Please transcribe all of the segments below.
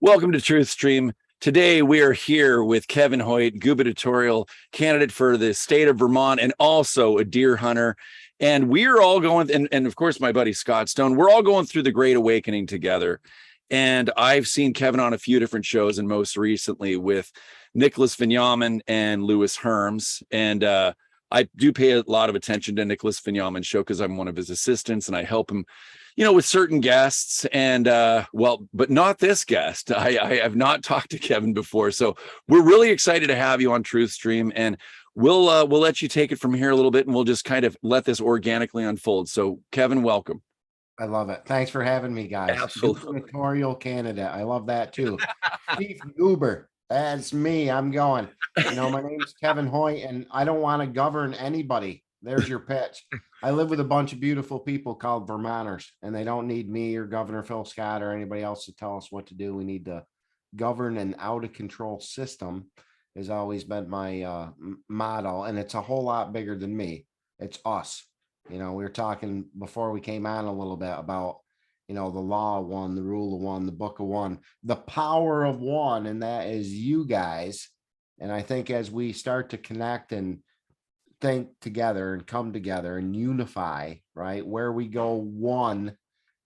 Welcome to TruthStream. Today we are here with Kevin Hoyt, gubernatorial candidate for the state of Vermont and also a deer hunter. And we're all going, and of course my buddy Scott Stone, we're all going through the Great Awakening together. And I've seen Kevin on a few different shows, and most recently with Nicholas Vignamin and Louis Herms. And I do pay a lot of attention to Nicholas Vignamin's show because I'm one of his assistants and I help him, with certain guests. And but not this guest. I have not talked to Kevin before. So we're really excited to have you on TruthStream, and we'll let you take it from here a little bit, and we'll just kind of let this organically unfold. So Kevin, welcome. I love it. Thanks for having me, guys. Absolutely. Gubernatorial candidate. I love that too. Chief Goober. That's me. I'm going. My name's Kevin Hoyt, and I don't want to govern anybody. There's your pitch. I live with a bunch of beautiful people called Vermonters, and they don't need me or Governor Phil Scott or anybody else to tell us what to do. We need to govern an out-of-control system has always been my motto, and it's a whole lot bigger than me. It's us. We were talking before we came on a little bit about, the law of one, the rule of one, the book of one, the power of one, and that is you guys. And I think as we start to connect and think together and come together and unify, right, where we go one,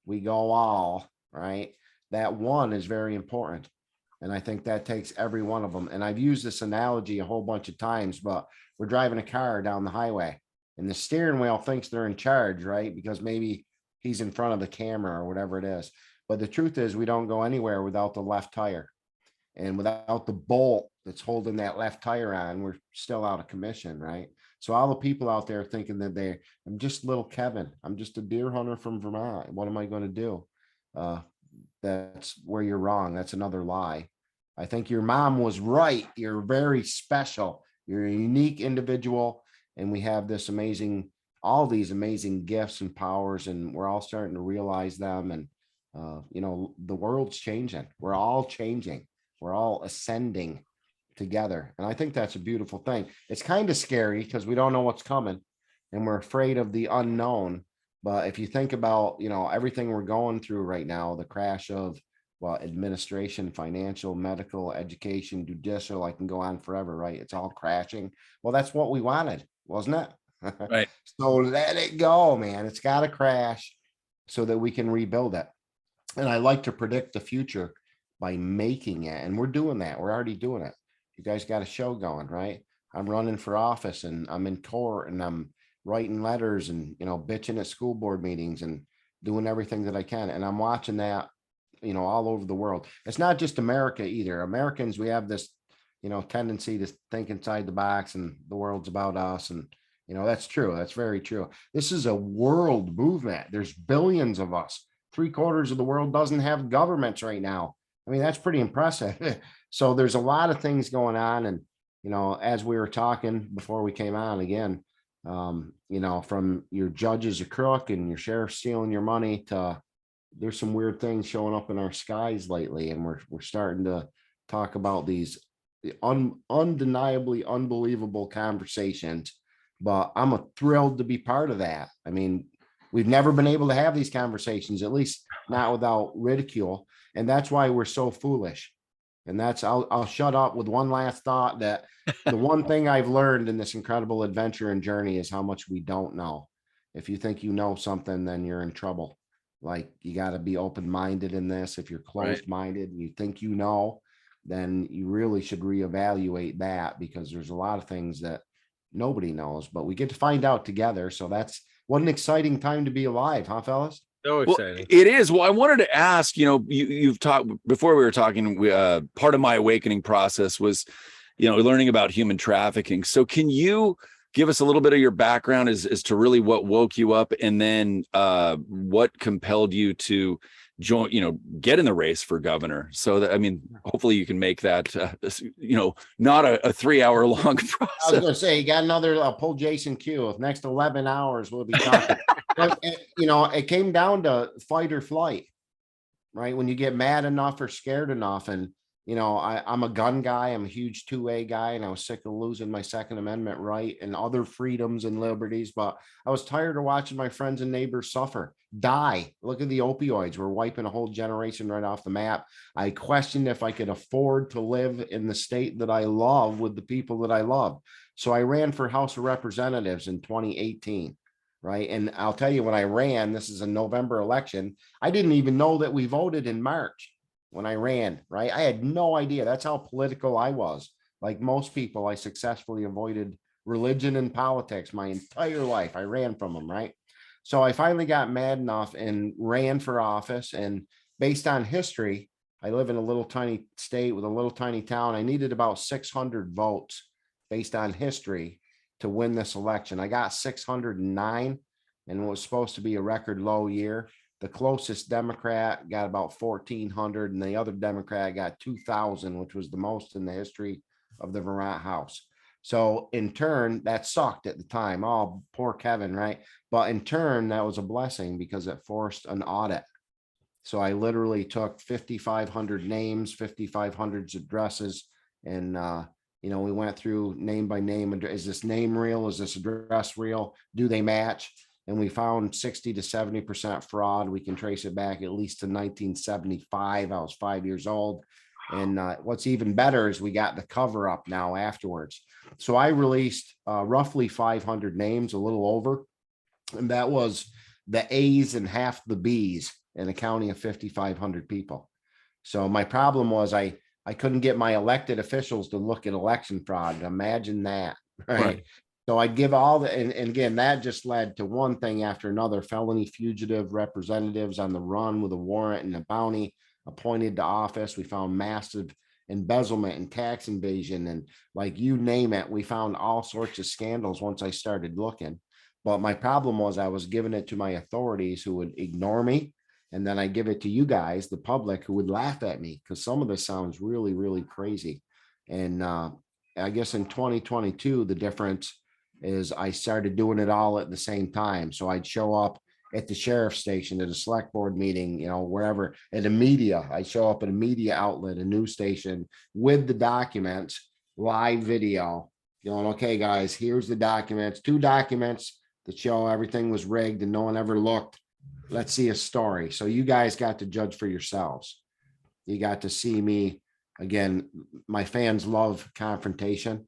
we go all, right? That one is very important. And I think that takes every one of them. And I've used this analogy a whole bunch of times, but we're driving a car down the highway and the steering wheel thinks they're in charge, right? Because maybe he's in front of the camera or whatever it is. But the truth is we don't go anywhere without the left tire. And without the bolt that's holding that left tire on, we're still out of commission, right? So all the people out there thinking that I'm just little Kevin. I'm just a deer hunter from Vermont. What am I going to do? That's where you're wrong. That's another lie. I think your mom was right. You're very special. You're a unique individual. And we have all these amazing gifts and powers, and we're all starting to realize them. And, the world's changing. We're all changing. We're all ascending together. And I think that's a beautiful thing. It's kind of scary because we don't know what's coming and we're afraid of the unknown. But if you think about, everything we're going through right now, the crash of administration, financial, medical, education, judicial, I can go on forever, right? It's all crashing. Well, that's what we wanted, wasn't it? Right. So let it go, man. It's got to crash so that we can rebuild it. And I like to predict the future by making it. And we're doing that. We're already doing it. You guys got a show going, right? I'm running for office and I'm in court and I'm writing letters and, bitching at school board meetings and doing everything that I can. And I'm watching that, all over the world. It's not just America either. Americans, we have this, tendency to think inside the box and the world's about us. And, that's true. That's very true. This is a world movement. There's billions of us. 3/4 of the world doesn't have governments right now. I mean, that's pretty impressive. So there's a lot of things going on. And, as we were talking before we came on again, from your judges a crook and your sheriff stealing your money to there's some weird things showing up in our skies lately. And we're starting to talk about these undeniably unbelievable conversations, but I'm thrilled to be part of that. I mean, we've never been able to have these conversations, at least not without ridicule. And that's why we're so foolish. And I'll shut up with one last thought that the one thing I've learned in this incredible adventure and journey is how much we don't know. If you think you know something, then you're in trouble. Like, you got to be open-minded in this. If you're closed-minded and you think then you really should reevaluate that, because there's a lot of things that nobody knows, but we get to find out together. So what an exciting time to be alive, huh, fellas? So exciting. Well, it is. Well, I wanted to ask, you've talked before we were talking, part of my awakening process was, learning about human trafficking. So can you give us a little bit of your background as to really what woke you up, and then what compelled you to join, get in the race for governor? So that, hopefully you can make that, not a 3-hour long process. I was going to say, you got another, pull Jason Q. Next 11 hours, we'll be talking. But, it came down to fight or flight, right? When you get mad enough or scared enough, and I'm a gun guy. I'm a huge 2A guy, and I was sick of losing my Second Amendment right and other freedoms and liberties. But I was tired of watching my friends and neighbors suffer, die. Look at the opioids. We're wiping a whole generation right off the map. I questioned if I could afford to live in the state that I love with the people that I love. So I ran for House of Representatives in 2018. Right. And I'll tell you, when I ran, this is a November election, I didn't even know that we voted in March when I ran, right? I had no idea. That's how political I was. Like most people, I successfully avoided religion and politics my entire life. I ran from them, right? So I finally got mad enough and ran for office. And based on history, I live in a little tiny state with a little tiny town. I needed about 600 votes based on history to win this election. I got 609, and it was supposed to be a record low year. The closest Democrat got about 1,400, and the other Democrat got 2,000, which was the most in the history of the Vermont House. So in turn, that sucked at the time. Oh, poor Kevin, right? But in turn, that was a blessing because it forced an audit. So I literally took 5,500 names, 5,500 addresses, and we went through name by name. Is this name real? Is this address real? Do they match? And we found 60 to 70% fraud. We can trace it back at least to 1975. I was 5 years old. And what's even better is we got the cover up now afterwards. So I released roughly 500 names, a little over. And that was the A's and half the B's in a county of 5,500 people. So my problem was I couldn't get my elected officials to look at election fraud. Imagine that, right? So I'd give all and again, that just led to one thing after another: felony fugitive representatives on the run with a warrant and a bounty appointed to office. We found massive embezzlement and tax invasion, and like you name it, we found all sorts of scandals once I started looking. But my problem was I was giving it to my authorities who would ignore me. And then I give it to you guys, the public, who would laugh at me because some of this sounds really, really crazy. And I guess in 2022, the difference is I started doing it all at the same time. So I'd show up at the sheriff's station, at a select board meeting, wherever, at a media. I show up at a media outlet, a news station with the documents, live video, okay, guys, here's the documents, 2 documents that show everything was rigged and no one ever looked. Let's see a story. So you guys got to judge for yourselves. You got to see me again. My fans love confrontation.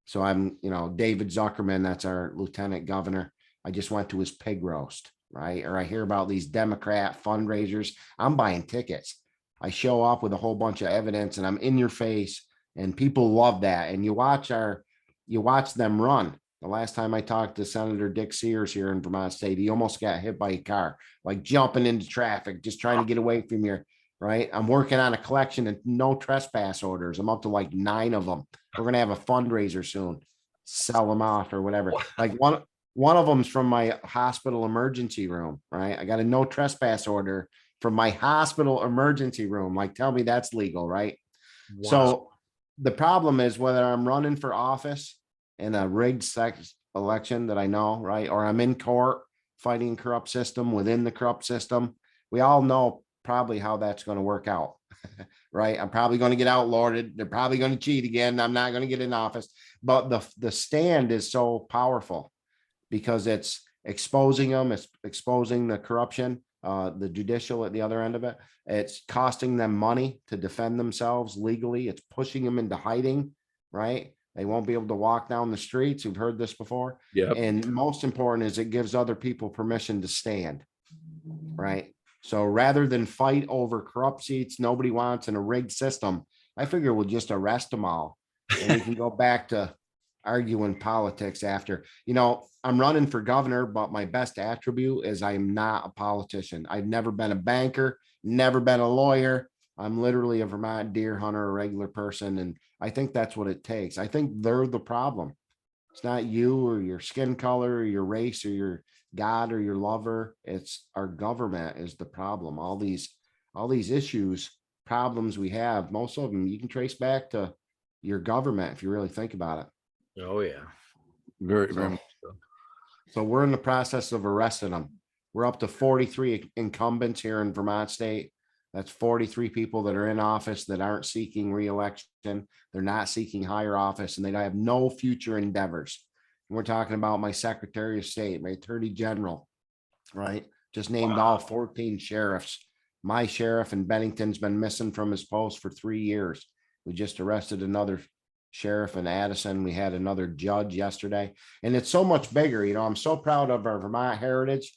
So I'm, David Zuckerman, that's our lieutenant governor. I just went to his pig roast, right? Or I hear about these Democrat fundraisers. I'm buying tickets. I show up with a whole bunch of evidence and I'm in your face, and people love that. And you watch them run. The last time I talked to Senator Dick Sears here in Vermont State, he almost got hit by a car, like jumping into traffic, just trying to get away from you, right? I'm working on a collection of no trespass orders. I'm up to like 9 of them. We're going to have a fundraiser soon, sell them off or whatever. Like one of them's from my hospital emergency room, right? I got a no trespass order from my hospital emergency room. Like, tell me that's legal, right? Wow. So the problem is whether I'm running for office in a rigged election that I know, right? Or I'm in court fighting corrupt system within the corrupt system. We all know probably how that's going to work out, right? I'm probably going to get outlawed. They're probably going to cheat again. I'm not going to get in office. But the stand is so powerful because it's exposing them, it's exposing the corruption, the judicial at the other end of it. It's costing them money to defend themselves legally. It's pushing them into hiding, right? They won't be able to walk down the streets. You've heard this before. Yeah. And most important is it gives other people permission to stand, right? So rather than fight over corrupt seats nobody wants in a rigged system, I figure we'll just arrest them all and we can go back to arguing politics after. I'm running for governor, but my best attribute is I'm not a politician. I've never been a banker, never been a lawyer. I'm literally a Vermont deer hunter, a regular person. And I think that's what it takes. I think they're the problem. It's not you or your skin color or your race or your God or your lover. It's our government is the problem. All these issues, problems we have, most of them you can trace back to your government if you really think about it. Oh yeah. Very much so. So we're in the process of arresting them. We're up to 43 incumbents here in Vermont State. That's 43 people that are in office that aren't seeking reelection. They're not seeking higher office, and they have no future endeavors. And we're talking about my Secretary of State, my Attorney General, right? Just named all 14 sheriffs. My sheriff in Bennington's been missing from his post for 3 years. We just arrested another sheriff in Addison. We had another judge yesterday, and it's so much bigger. I'm so proud of our Vermont heritage.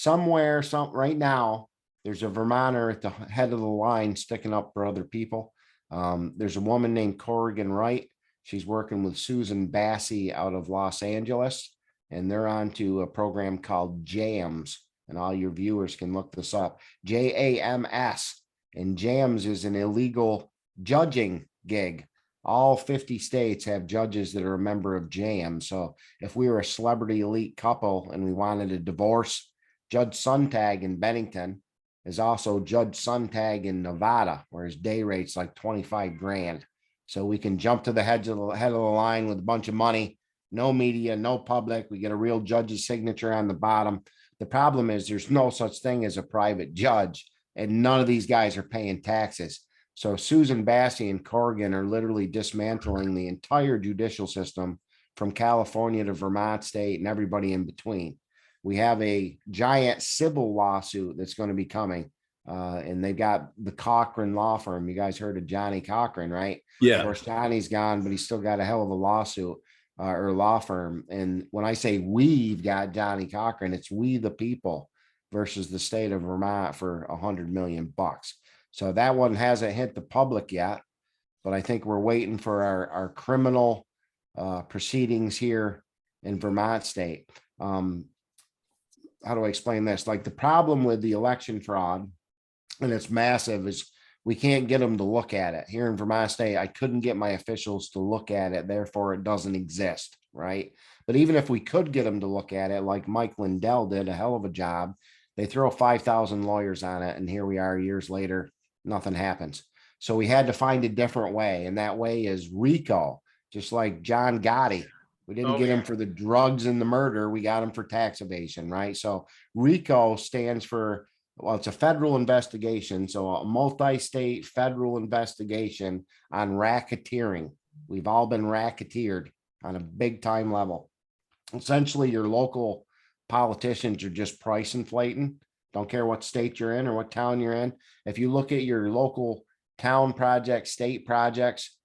Right now, there's a Vermonter at the head of the line sticking up for other people. There's a woman named Corrigan Wright. She's working with Susan Bassey out of Los Angeles, and they're on to a program called JAMS. And all your viewers can look this up, JAMS. And JAMS is an illegal judging gig. All 50 states have judges that are a member of JAMS. So if we were a celebrity elite couple and we wanted a divorce, Judge Suntag in Bennington is also Judge Suntag in Nevada, where his day rate's like 25 grand. So we can jump to the head of the line with a bunch of money, no media, no public. We get a real judge's signature on the bottom. The problem is there's no such thing as a private judge, and none of these guys are paying taxes. So Susan Bassey and Corrigan are literally dismantling the entire judicial system from California to Vermont State and everybody in between. We have a giant civil lawsuit that's going to be coming. And they've got the Cochran law firm. You guys heard of Johnny Cochran, right? Yeah. Of course, Johnny's gone, but he's still got a hell of a lawsuit or law firm. And when I say we've got Johnny Cochran, it's we the people versus the state of Vermont for $100 million. So that one hasn't hit the public yet, but I think we're waiting for our criminal proceedings here in Vermont State. How do I explain this? Like, the problem with the election fraud, and it's massive, is we can't get them to look at it. Here in Vermont State, I couldn't get my officials to look at it, therefore it doesn't exist, right? But even if we could get them to look at it, like Mike Lindell did a hell of a job, they throw 5,000 lawyers on it, and here we are years later, nothing happens. So we had to find a different way, and that way is RICO, just like John Gotti. We didn't get him for the drugs and the murder. We got him for tax evasion, right? So RICO stands for, well, it's a federal investigation. So a multi-state federal investigation on racketeering. We've all been racketeered on a big time level. Essentially, your local politicians are just price inflating. Don't care what state you're in or what town you're in. If you look at your local town projects, state projects,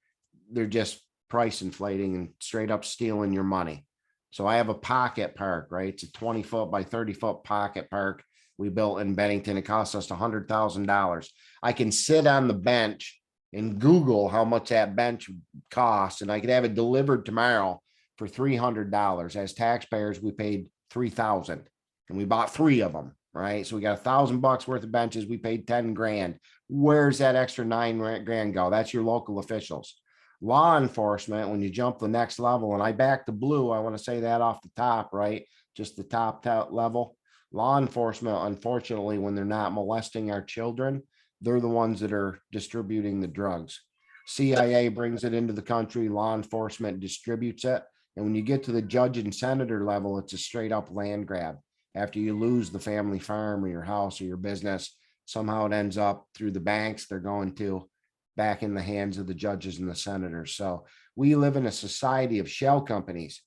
they're just price inflating and straight up stealing your money. So I have a pocket park, right? It's a 20-foot by 30-foot pocket park we built in Bennington. It cost us $100,000. I can sit on the bench and Google how much that bench costs, and I could have it delivered tomorrow for $300. As taxpayers, we paid $3,000, and we bought 3 of them, right? So we got $1,000 worth of benches. We paid 10 grand. Where's that extra 9 grand go? That's your local officials. Law enforcement, when you jump the next level, and I back the blue, I want to say that off the top, right? Just the top level. Law enforcement, unfortunately, when they're not molesting our children, they're the ones that are distributing the drugs. CIA brings it into the country, law enforcement distributes it. And when you get to the judge and senator level, it's a straight up land grab. After you lose the family farm or your house or your business, somehow it ends up through the banks. They're going to back in the hands of the judges and the senators. So we live in a society of shell companies.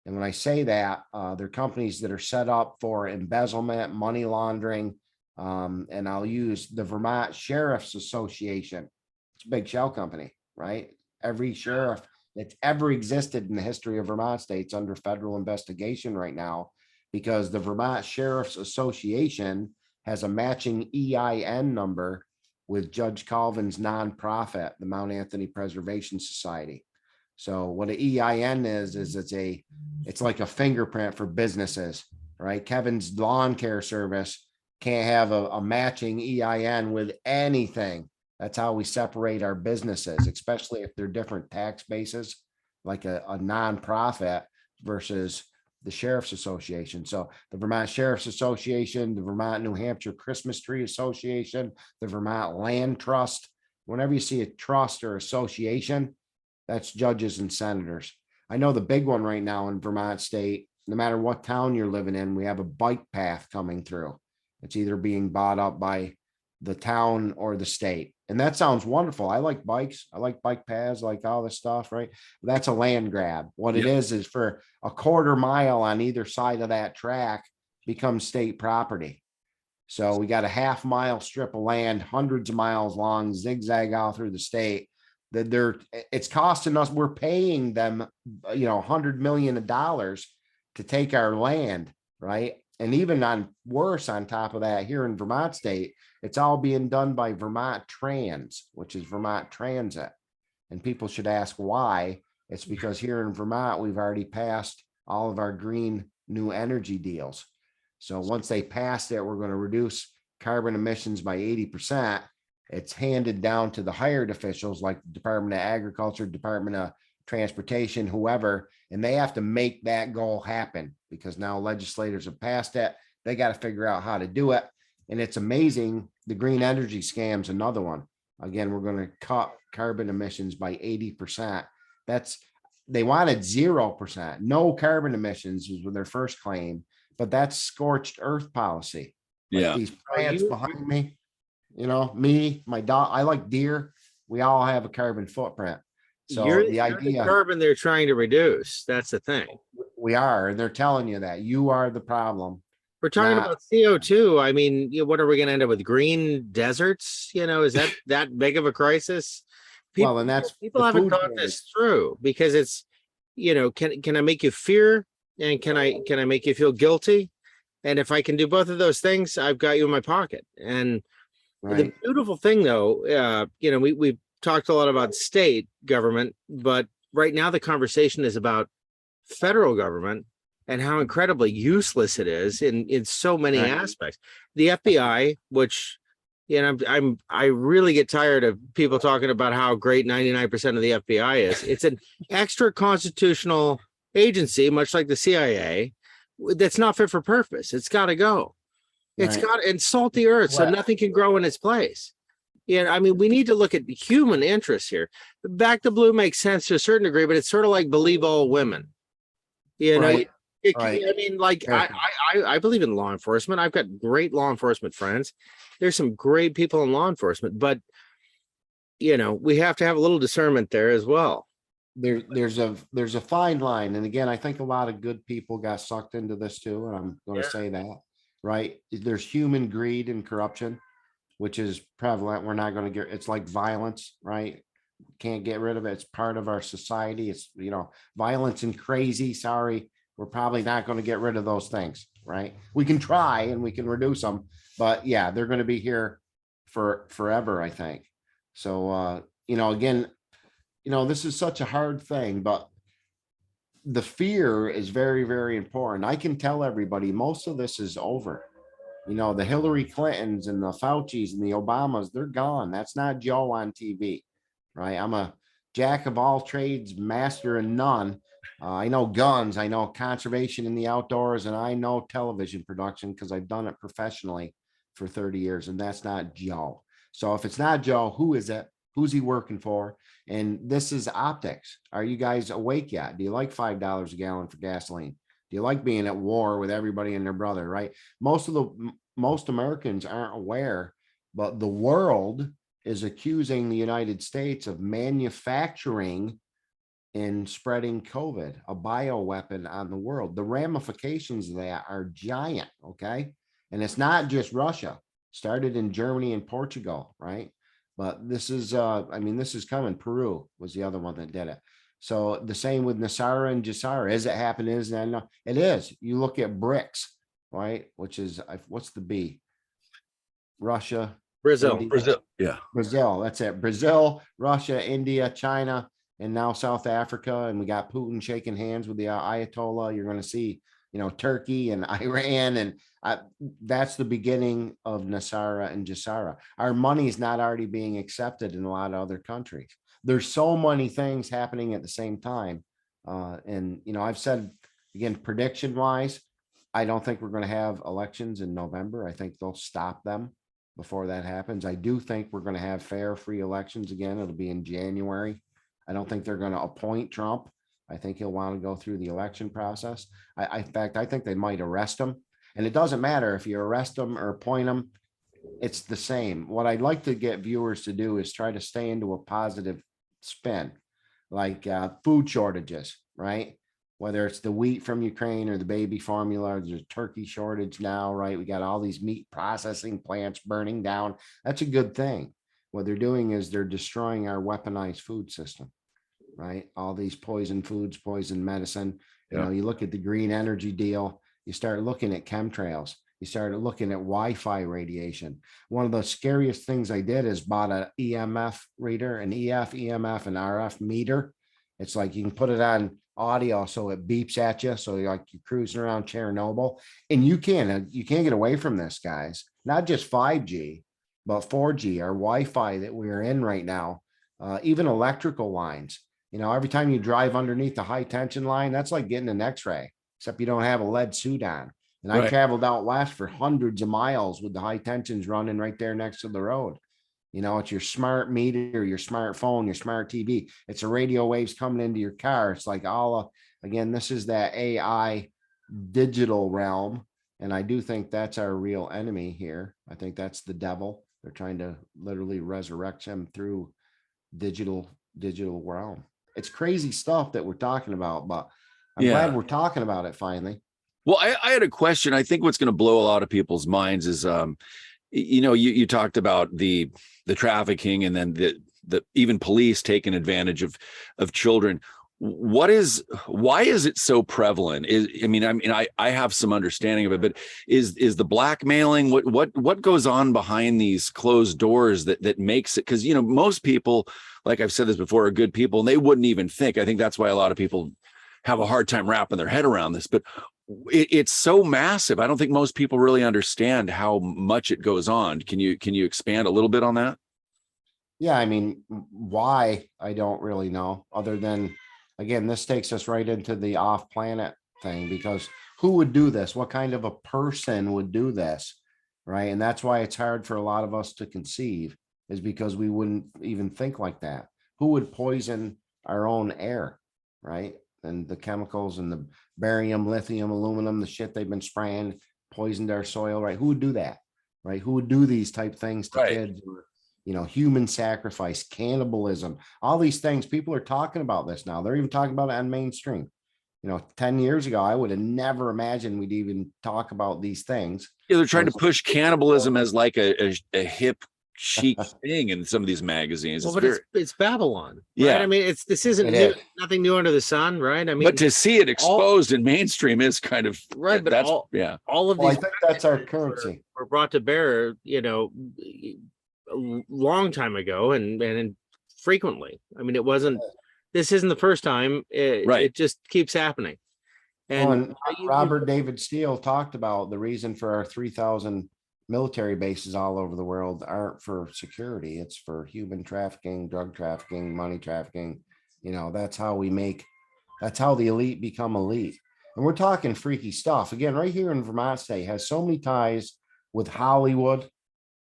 And when I say that, they're companies that are set up for embezzlement, money laundering, and I'll use the Vermont Sheriff's Association. It's a big shell company, right? Every sheriff that's ever existed in the history of Vermont State's under federal investigation right now, because the Vermont Sheriff's Association has a matching EIN number with Judge Colvin's nonprofit, the Mount Anthony Preservation Society. So what an EIN is it's like a fingerprint for businesses, right? Kevin's lawn care service can't have a matching EIN with anything. That's how we separate our businesses, especially if they're different tax bases, like a nonprofit versus the Sheriff's Association. So the Vermont Sheriff's Association, the Vermont New Hampshire Christmas Tree Association, the Vermont Land Trust. Whenever you see a trust or association, that's judges and senators. I know the big one right now in Vermont State, no matter what town you're living in, we have a bike path coming through. It's either being bought up by the town or the state. And that sounds wonderful. I like bikes. I like bike paths, I like all this stuff, right? That's a land grab. What it Yeah. is for a quarter mile on either side of that track becomes state property. So we got a half-mile strip of land, hundreds of miles long, zigzag all through the state. That it's costing us, we're paying them, $100 million to take our land, right? And even worse on top of that, here in Vermont State, it's all being done by Vermont Trans, which is Vermont Transit. And people should ask why. It's because here in Vermont, we've already passed all of our green new energy deals. So once they pass it, we're going to reduce carbon emissions by 80%. It's handed down to the hired officials like the Department of Agriculture, Department of Transportation, whoever, and they have to make that goal happen because now legislators have passed it. They got to figure out how to do it. And it's amazing. The green energy scam's another one. Again, we're going to cut carbon emissions by 80%. They wanted 0%, no carbon emissions was their first claim, but that's scorched earth policy. Like Yeah. these plants behind me, me, my dog, I like deer. We all have a carbon footprint. So You're the idea, carbon they're trying to reduce. That's the thing. we are, and they're telling you that you are the problem. We're talking Not- about CO2. I mean, what are we going to end up with? Green deserts? Is that big of a crisis? Well, and that's People the haven't food thought shortage. this through because it's, can I make you fear and can I make you feel guilty? And if I can do both of those things, I've got you in my pocket. And Right. the beautiful thing though, we've talked a lot about state government, but right now the conversation is about federal government and how incredibly useless it is in so many Right. aspects. The FBI, which I really get tired of people talking about how great 99% of the FBI is. It's an extra constitutional agency, much like the CIA, that's not fit for purpose. It's got to go. It's Right. got and salt the earth so Well- nothing can grow in its place. I mean, we need to look at human interests here. Back to blue makes sense to a certain degree, but it's sort of like believe all women. Right. I mean, like I believe in law enforcement. I've got great law enforcement friends. There's some great people in law enforcement, but we have to have a little discernment there as well. There's a fine line. And again, I think a lot of good people got sucked into this too. And I'm going to say that, right? There's human greed and corruption, which is prevalent. We're not going to it's like violence, right? Can't get rid of it. It's part of our society. It's, violence and crazy. Sorry. We're probably not going to get rid of those things, right? We can try and we can reduce them, but yeah, they're going to be here for forever, I think. So, again, this is such a hard thing, but the fear is very, very important. I can tell everybody most of this is over. The Hillary Clintons and the Faucis and the Obamas, they're gone. That's not Joe on TV, right? I'm a jack of all trades, master in none. I know guns, I know conservation in the outdoors, and I know television production because I've done it professionally for 30 years, and that's not Joe. So if it's not Joe, who is it? Who's he working for? And this is optics. Are you guys awake yet? Do you like $5 a gallon for gasoline? Do you like being at war with everybody and their brother, right? Most Americans aren't aware, but the world is accusing the United States of manufacturing and spreading COVID, a bioweapon on the world. The ramifications of that are giant, okay? And it's not just Russia. Started in Germany and Portugal, right? But this is, this is coming. Peru was the other one that did it. So the same with Nasara and Jasara. Is it happening? Is that no? It is. You look at BRICS, right? Which is, what's the B? Russia, Brazil. India, Brazil. Yeah. Brazil. That's it. Brazil, Russia, India, China, and now South Africa. And we got Putin shaking hands with the Ayatollah. You're going to see, Turkey and Iran. And that's the beginning of Nasara and Jasara. Our money is not already being accepted in a lot of other countries. There's so many things happening at the same time. And, I've said, again, prediction wise, I don't think we're going to have elections in November. I think they'll stop them before that happens. I do think we're going to have fair, free elections again. It'll be in January. I don't think they're going to appoint Trump. I think he'll want to go through the election process. In fact, I think they might arrest him. And it doesn't matter if you arrest him or appoint him. it's the same. What I'd like to get viewers to do is try to stay into a positive spin, like food shortages, right? Whether it's the wheat from Ukraine or the baby formula, there's a turkey shortage now, right? We got all these meat processing plants burning down. That's a good thing. What they're doing is they're destroying our weaponized food system, right? All these poison foods, poison medicine. You Yeah. know, you look at the green energy deal, you start looking at chemtrails, you started looking at Wi-Fi radiation. One of the scariest things I did is bought an EMF reader, an EF, EMF, and RF meter. It's like you can put it on audio so it beeps at you. So you're like you're cruising around Chernobyl, and you can't get away from this, guys. Not just 5G, but 4G or Wi-Fi that we're in right now. Even electrical lines. You know, every time you drive underneath the high tension line, that's like getting an X-ray, except you don't have a lead suit on. And I Right. traveled out west for hundreds of miles with the high tensions running right there next to the road. You know, it's your smart meter, your smartphone, your smart TV. It's a radio waves coming into your car. It's like again, this is that AI digital realm. And I do think that's our real enemy here. I think that's the devil. They're trying to literally resurrect him through digital realm. It's crazy stuff that we're talking about, but I'm glad we're talking about it finally. Well, I had a question. I think what's going to blow a lot of people's minds is, you talked about the trafficking and then the even police taking advantage of children. Why is it so prevalent? I have some understanding of it, but is the blackmailing, what goes on behind these closed doors that makes it? Because most people, like I've said this before, are good people and they wouldn't even think. I think that's why a lot of people have a hard time wrapping their head around this, but it's so massive. I don't think most people really understand how much it goes on. Can you expand a little bit on that? Yeah, I mean, why? I don't really know, other than, again, this takes us right into the off planet thing, because who would do this? What kind of a person would do this? Right. And that's why it's hard for a lot of us to conceive, is because we wouldn't even think like that. Who would poison our own air? Right. And the chemicals and the barium, lithium, aluminum, the shit they've been spraying, poisoned our soil. Right. Who would do that? Right. Who would do these type things to Right. kids? Or, human sacrifice, cannibalism, all these things. People are talking about this now. They're even talking about it on mainstream. 10 years ago, I would have never imagined we'd even talk about these things. Yeah, they're trying to push cannibalism as like a hip chic thing in some of these magazines. Well, but it's Babylon, right? Yeah. I mean, this isn't new, nothing new under the sun, right? I mean, but to see it exposed in mainstream is kind of right. But that's all of Well, I these think that's our currency. were brought to bear, a long time ago, and frequently. I mean, this isn't the first time. Right. It just keeps happening. And Robert David Steele talked about the reason for our 3,000 military bases all over the world aren't for security. It's for human trafficking, drug trafficking, money trafficking. That's how the elite become elite. And we're talking freaky stuff. Again, right here in Vermont State has so many ties with Hollywood,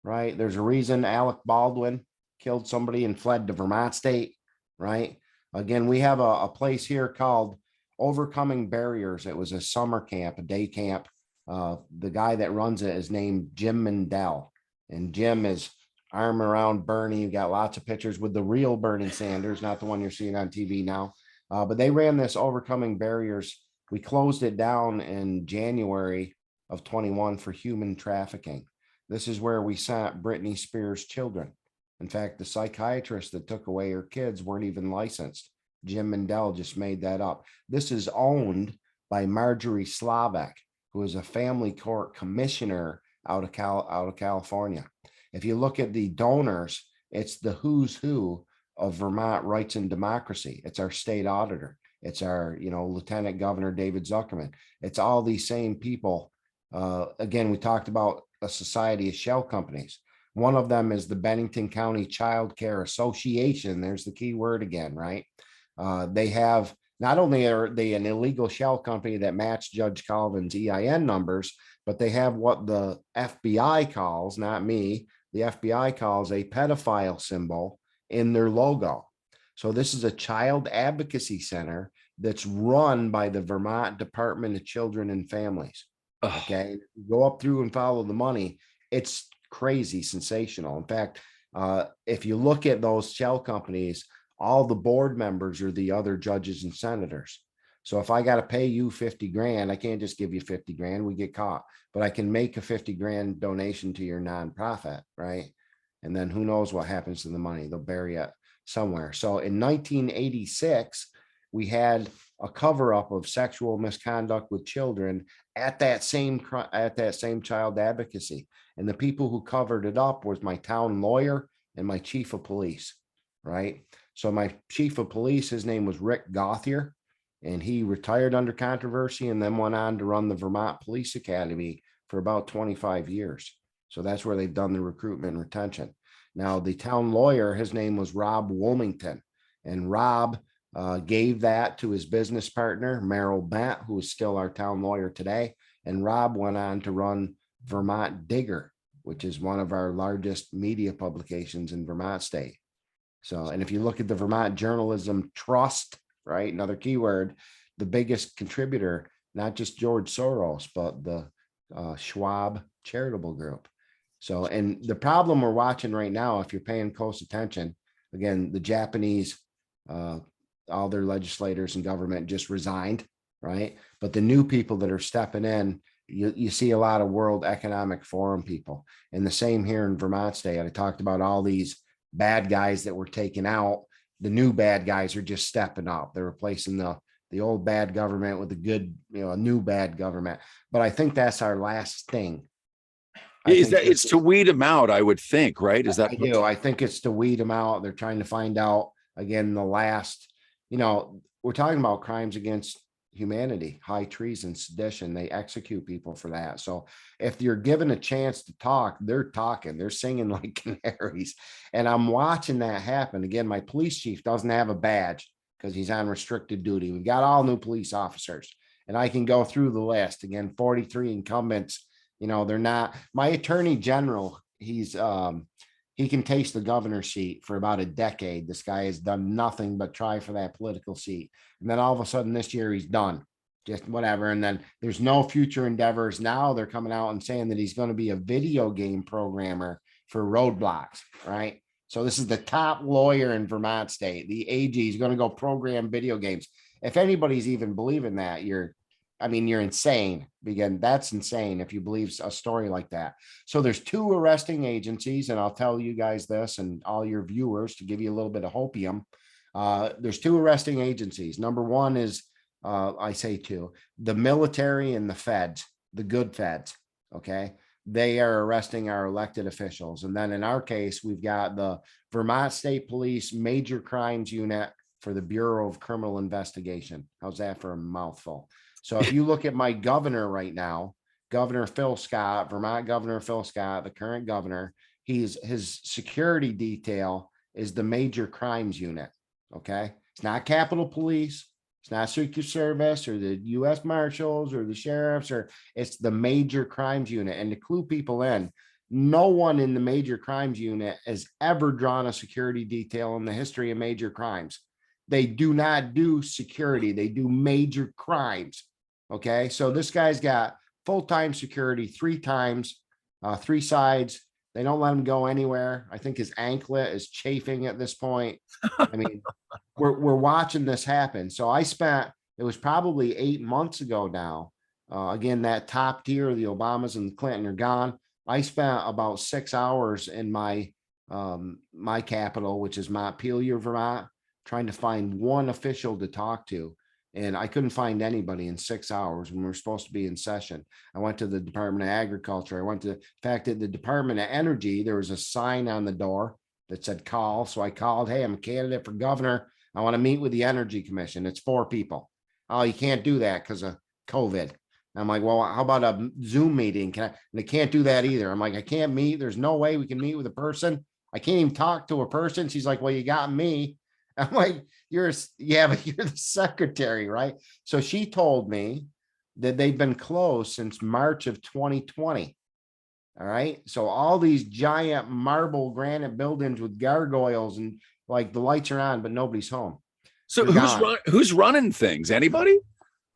right? There's a reason Alec Baldwin killed somebody and fled to Vermont State, right? Again, we have a place here called Overcoming Barriers. It was a summer camp, a day camp. The guy that runs it is named Jim Mandel, and Jim is arm around Bernie. You got lots of pictures with the real Bernie Sanders, not the one you're seeing on TV now. But they ran this Overcoming Barriers. We closed it down in January of 21 for human trafficking. This is where we sent Britney Spears' children. In fact, the psychiatrists that took away her kids weren't even licensed. Jim Mandel just made that up. This is owned by Marjorie Slavek, who is a family court commissioner out of California. If you look at the donors, it's the who's who of Vermont rights and democracy. It's our state auditor. It's our, Lieutenant Governor David Zuckerman. It's all these same people. Again, we talked about a society of shell companies. One of them is the Bennington County Child Care Association. There's the key word again, right? They have, not only are they an illegal shell company that match Judge Colvin's EIN numbers, but they have what the FBI calls, not me, the FBI calls a pedophile symbol in their logo. So this is a child advocacy center that's run by the Vermont Department of Children and Families. Okay, go up through and follow the money. It's crazy sensational. In fact, if you look at those shell companies, all the board members are the other judges and senators. So if I got to pay you 50 grand, I can't just give you 50 grand. We get caught, but I can make a 50 grand donation to your nonprofit, right? And then who knows what happens to the money? They'll bury it somewhere. So in 1986, we had a cover up of sexual misconduct with children at that same child advocacy. And the people who covered it up was my town lawyer and my chief of police, right? So my chief of police, his name was Rick Gothier, and he retired under controversy and then went on to run the Vermont Police Academy for about 25 years. So that's where they've done the recruitment and retention. Now, the town lawyer, his name was Rob Wilmington, and Rob gave that to his business partner, Merrill Bent, who is still our town lawyer today. And Rob went on to run Vermont Digger, which is one of our largest media publications in Vermont State. So, and if you look at the Vermont Journalism Trust, right, another keyword, the biggest contributor, not just George Soros, but the Schwab charitable group. So, and the problem we're watching right now, if you're paying close attention, again, the Japanese, all their legislators and government just resigned, right? But the new people that are stepping in, you see a lot of World Economic Forum people. And the same here in Vermont State. I talked about all these bad guys that were taken out. The new bad guys are just stepping up. They're replacing the old bad government with a good, a new bad government. But I think that's our last thing. It's to weed them out, I would think, right? Is that? I do. I think it's to weed them out. They're trying to find out, again, the last, we're talking about crimes against humanity, high treason, sedition. They execute people for that. So if you're given a chance to talk, they're talking, they're singing like canaries. And I'm watching that happen. Again, my police chief doesn't have a badge because he's on restricted duty. We've got all new police officers, and I can go through the list. Again, 43 incumbents. They're not. My attorney general, he can taste the governor's seat for about a decade. This guy has done nothing but try for that political seat. And then all of a sudden this year he's done, just whatever. And then there's no future endeavors. Now they're coming out and saying that he's going to be a video game programmer for roadblocks, right? So this is the top lawyer in Vermont State. The AG is going to go program video games. If anybody's even believing that, you're insane. Again, that's insane if you believe a story like that. So there's two arresting agencies, and I'll tell you guys this and all your viewers to give you a little bit of hopium. There's two arresting agencies. Number one is, I say two, the military and the feds, the good feds, okay? They are arresting our elected officials. And then in our case, we've got the Vermont State Police Major Crimes Unit for the Bureau of Criminal Investigation. How's that for a mouthful? So if you look at my governor right now, Governor Phil Scott, Vermont Governor Phil Scott, the current governor, his security detail is the Major Crimes Unit. Okay. It's not Capitol Police. It's not Secret Service or the U.S. Marshals or the sheriffs, it's the Major Crimes Unit. And to clue people in, no one in the Major Crimes Unit has ever drawn a security detail in the history of major crimes. They do not do security. They do major crimes. Okay. So this guy's got full-time security 3 times, 3 sides. They don't let him go anywhere. I think his anklet is chafing at this point. I mean, we're watching this happen. So it was probably 8 months ago now. Again, that top tier, the Obamas and the Clinton are gone. I spent about 6 hours in my capital, which is Montpelier, Vermont, trying to find one official to talk to. And I couldn't find anybody in 6 hours when we were supposed to be in session. I went to the Department of Agriculture. I went to, in fact, at the Department of Energy, there was a sign on the door that said call. So I called, hey, I'm a candidate for governor. I want to meet with the Energy Commission. It's 4 people. Oh, you can't do that because of COVID. I'm like, well, how about a Zoom meeting? And they can't do that either. I'm like, I can't meet. There's no way we can meet with a person. I can't even talk to a person. She's like, well, you got me. I'm like, but you're the secretary, right? So she told me that they've been closed since March of 2020. All right. So all these giant marble granite buildings with gargoyles and like the lights are on, but nobody's home. So who's running things? Anybody?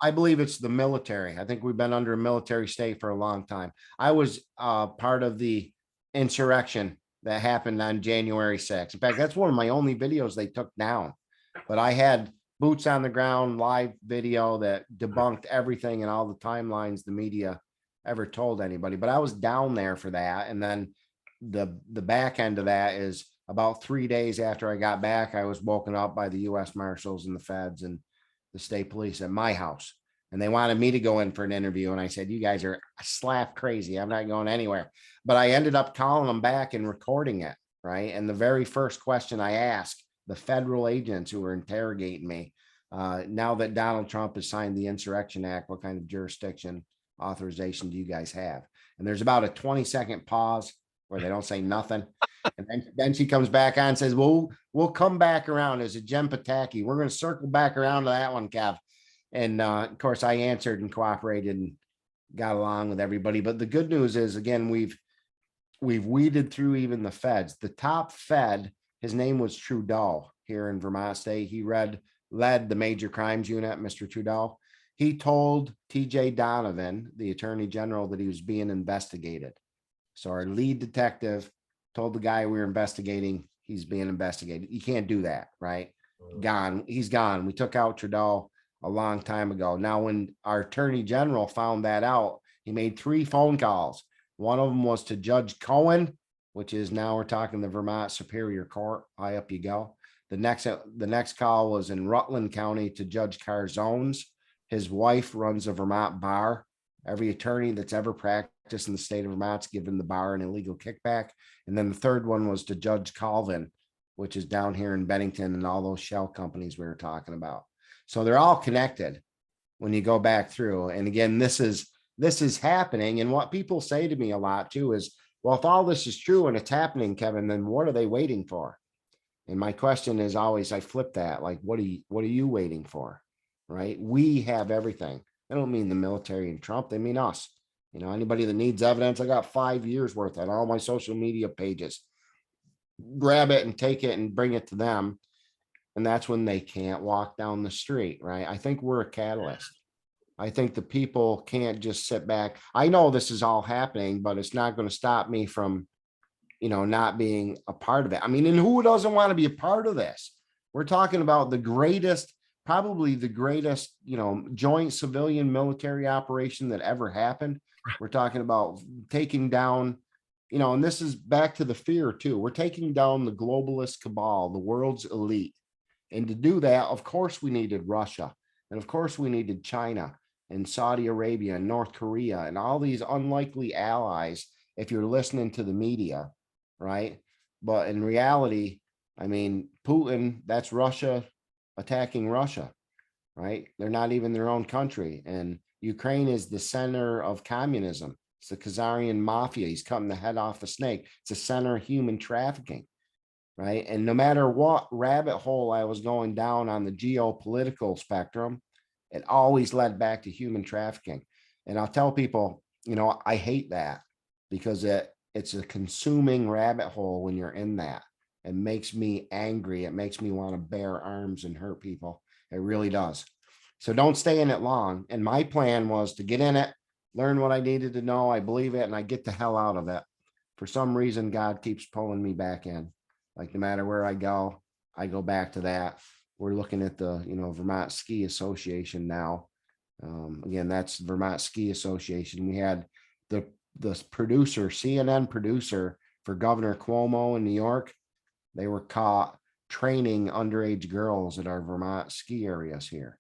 I believe it's the military. I think we've been under a military state for a long time. I was part of the insurrection that happened on January 6th. In fact, that's one of my only videos they took down. But I had boots on the ground live video that debunked everything and all the timelines the media ever told anybody. But I was down there for that. And then the back end of that is about 3 days after I got back, I was woken up by the U.S. Marshals and the feds and the state police at my house. And they wanted me to go in for an interview. And I said, you guys are slap crazy. I'm not going anywhere. But I ended up calling them back and recording it. Right. And the very first question I asked the federal agents who were interrogating me, now that Donald Trump has signed the Insurrection Act, what kind of jurisdiction authorization do you guys have? And there's about a 20-second pause where they don't say nothing. And then she comes back on and says, well, we'll come back around as a Jen Pataki. We're going to circle back around to that one, Kev. And of course, I answered and cooperated and got along with everybody. But the good news is, again, we've weeded through even the feds. The top fed, his name was Trudeau here in Vermont State. He led the major crimes unit, Mr. Trudeau. He told TJ Donovan, the attorney general, that he was being investigated. So our lead detective told the guy we were investigating, he's being investigated. You can't do that, right? Gone. He's gone. We took out Trudeau a long time ago. Now, when our attorney general found that out, he made 3 phone calls. One of them was to Judge Cohen, which is now we're talking the Vermont Superior Court. High up you go. The next call was in Rutland County to Judge Carzones. His wife runs a Vermont bar. Every attorney that's ever practiced in the state of Vermont's given the bar an illegal kickback. And then the third one was to Judge Colvin, which is down here in Bennington and all those shell companies we were talking about. So they're all connected when you go back through. And again, this is happening. And what people say to me a lot too is, well, if all this is true and it's happening, Kevin, then what are they waiting for? And my question is always, I flip that, like, what are you waiting for? Right? We have everything. I don't mean the military and Trump. They mean us. You know, anybody that needs evidence, I got 5 years worth on all my social media pages. Grab it and take it and bring it to them. And that's when they can't walk down the street, right? I think we're a catalyst. I think the people can't just sit back. I know this is all happening, but it's not going to stop me from, you know, not being a part of it. I mean, and who doesn't want to be a part of this? We're talking about the greatest, probably the greatest, you know, joint civilian military operation that ever happened. We're talking about taking down, you know, and this is back to the fear too. We're taking down the globalist cabal, the world's elite. And to do that, of course, we needed Russia. And of course, we needed China and Saudi Arabia and North Korea and all these unlikely allies, if you're listening to the media, right? But in reality, I mean, Putin, that's Russia attacking Russia, right? They're not even their own country. And Ukraine is the center of communism. It's the Khazarian mafia. He's cutting the head off the snake. It's the center of human trafficking, right? And no matter what rabbit hole I was going down on the geopolitical spectrum, it always led back to human trafficking. And I'll tell people, you know, I hate that because it's a consuming rabbit hole when you're in that. It makes me angry. It makes me want to bear arms and hurt people. It really does. So don't stay in it long. And my plan was to get in it, learn what I needed to know. I believe it, and I get the hell out of it. For some reason, God keeps pulling me back in. Like no matter where I go back to that. We're looking at the, you know, Vermont Ski Association now. Again, that's Vermont Ski Association. We had the producer, CNN producer for Governor Cuomo in New York. They were caught training underage girls at our Vermont ski areas here.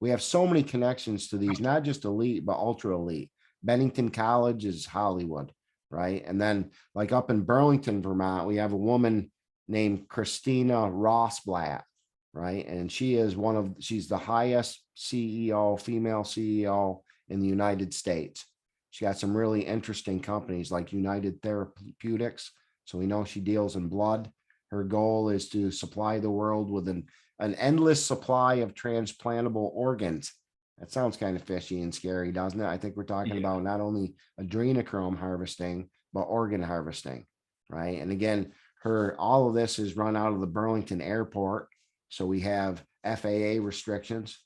We have so many connections to these, not just elite, but ultra elite. Bennington College is Hollywood, right? And then like up in Burlington, Vermont, we have a woman named Christina Rossblatt, right? And she's the highest CEO, female CEO in the United States. She got some really interesting companies like United Therapeutics. So we know she deals in blood. Her goal is to supply the world with an endless supply of transplantable organs. That sounds kind of fishy and scary, doesn't it? I think we're talking about not only adrenochrome harvesting, but organ harvesting, right? And again, all of this is run out of the Burlington airport. So we have FAA restrictions.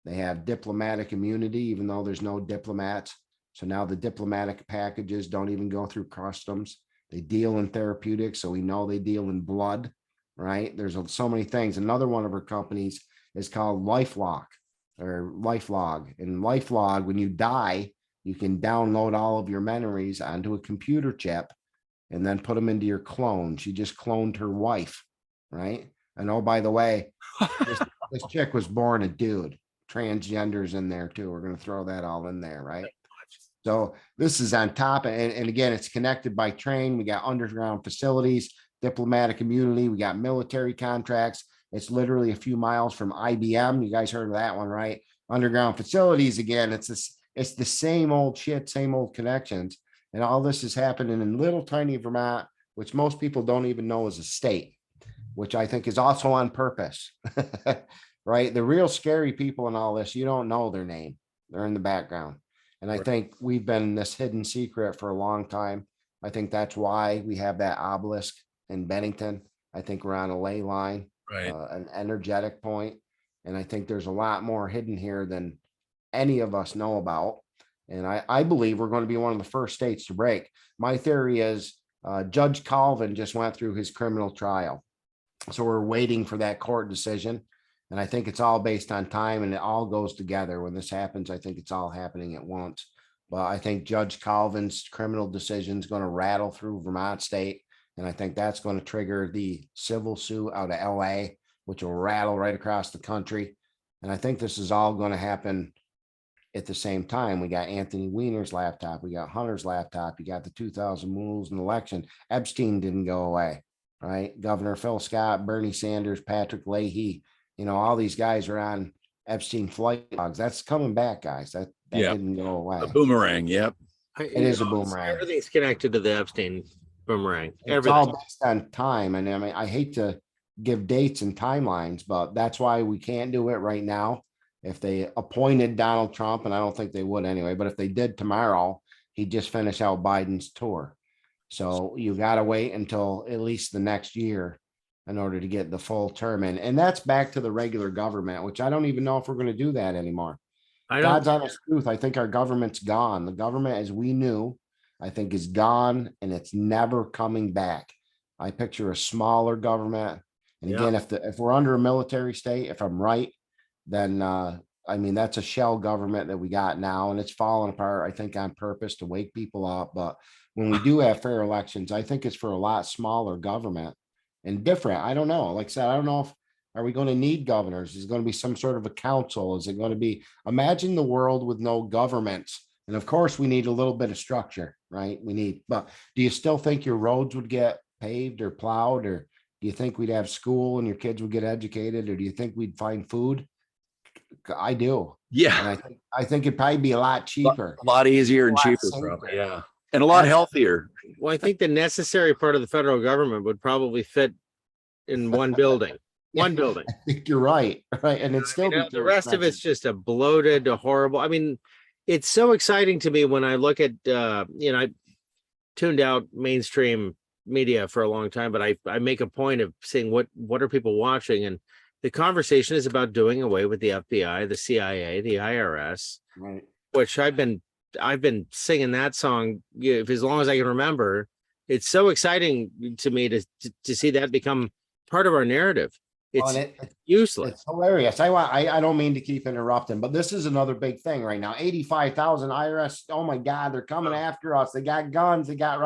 They have diplomatic immunity, even though there's no diplomats. So now the diplomatic packages don't even go through customs. They deal in therapeutics, so we know they deal in blood, right? There's so many things. Another one of her companies is called LifeLock or LifeLog. And LifeLog, when you die, you can download all of your memories onto a computer chip and then put them into your clone. She just cloned her wife, right? And oh, by the way, this chick was born a dude. Transgenders in there too. We're going to throw that all in there, right? So this is on top. And again, it's connected by train. We got underground facilities, diplomatic immunity. We got military contracts. It's literally a few miles from IBM. You guys heard of that one, right? Underground facilities. Again, it's the same old shit, same old connections. And all this is happening in little tiny Vermont, which most people don't even know is a state, which I think is also on purpose, right? The real scary people in all this, you don't know their name. They're in the background. And I think we've been in this hidden secret for a long time. I think that's why we have that obelisk in Bennington. I think we're on a ley line, Right. An energetic point. And I think there's a lot more hidden here than any of us know about. And I believe we're going to be one of the first states to break. My theory is Judge Colvin just went through his criminal trial. So we're waiting for that court decision. And I think it's all based on time and it all goes together. When this happens, I think it's all happening at once. But I think Judge Colvin's criminal decision is going to rattle through Vermont State. And I think that's going to trigger the civil suit out of LA, which will rattle right across the country. And I think this is all going to happen at the same time. We got Anthony Weiner's laptop. We got Hunter's laptop. You got the 2000 rules and election. Epstein didn't go away, right? Governor Phil Scott, Bernie Sanders, Patrick Leahy, all these guys are on Epstein flight logs. That's coming back, guys. That didn't go away. A boomerang. Yep. It is a boomerang. Everything's connected to the Epstein boomerang. It's all based on time. And I mean, I hate to give dates and timelines, but that's why we can't do it right now. If they appointed Donald Trump, and I don't think they would anyway, but if they did tomorrow, he'd just finish out Biden's tour. So you got to wait until at least the next year in order to get the full term in. And that's back to the regular government, which I don't even know if we're going to do that anymore. God's honest truth, I think our government's gone. The government as we knew, I think is gone and it's never coming back. I picture a smaller government. And again, if we're under a military state, if I'm right, then I mean, that's a shell government that we got now, and it's falling apart, I think, on purpose to wake people up. But when we do have fair elections, I think it's for a lot smaller government and different. I don't know. Like I said, I don't know if are we going to need governors? Is it going to be some sort of a council? Is it going to be, imagine the world with no governments? And of course, we need a little bit of structure, right? But do you still think your roads would get paved or plowed? Or do you think we'd have school and your kids would get educated? Or do you think we'd find food? I do. Yeah. And I think it'd probably be a lot cheaper. A lot easier and cheaper, probably. Yeah. And a lot healthier. Well, I think the necessary part of the federal government would probably fit in one building. One building. I think you're right. Right. And it's still the rest of it's just a bloated, a horrible. I mean, it's so exciting to me when I look at I tuned out mainstream media for a long time, but I make a point of saying what are people watching, and the conversation is about doing away with the FBI, the CIA, the IRS, right. Which I've been singing that song as long as I can remember. It's so exciting to me to see that become part of our narrative. It's useless. It's hilarious. I don't mean to keep interrupting, but this is another big thing right now. 85,000 IRS. Oh my God, they're coming after us. They got guns. They got